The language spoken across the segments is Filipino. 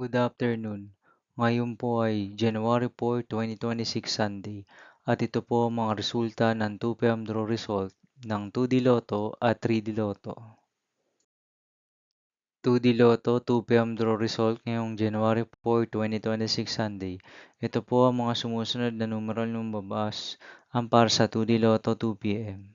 Good afternoon. Ngayon po ay January 4, 2026 Sunday at ito po ang mga resulta ng 2 PM draw result ng 2D Lotto at 3D Lotto. 2D Lotto 2 PM draw result ngayong January 4, 2026 Sunday. Ito po ang mga sumusunod na numeral ng lumabas ang para sa 2D Lotto 2 PM.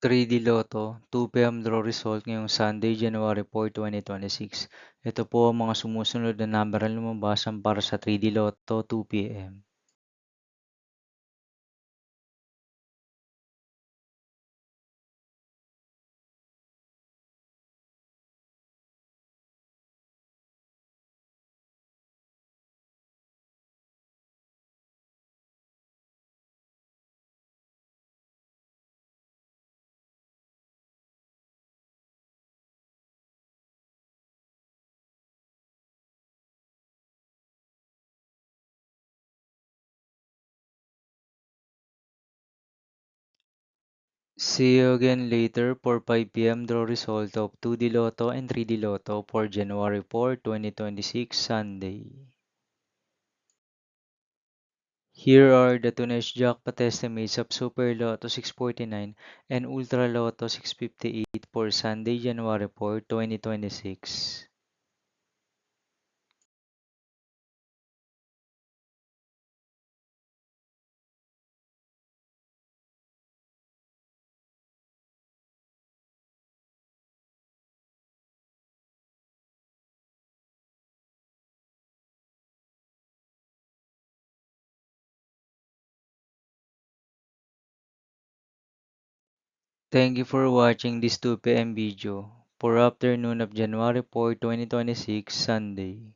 3D Lotto 2 PM draw result ngayong Sunday, January 4, 2026. Ito po ang mga sumusunod na numeral na lumabas ang para sa 3D Lotto 2 PM. See you again later for 5 PM draw result of 2D Lotto and 3D Lotto for January 4, 2026 Sunday. Here are the today's jackpot estimates of Super Lotto 649 and Ultra Lotto 658 for Sunday, January 4, 2026. Thank you for watching this 2 PM video for afternoon of January 4, 2026 Sunday.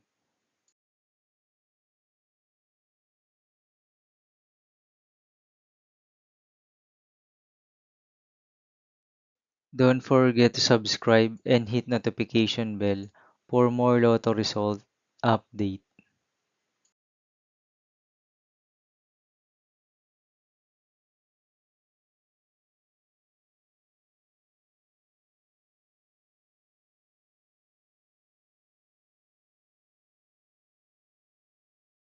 Don't forget to subscribe and hit notification bell for more Lotto result update.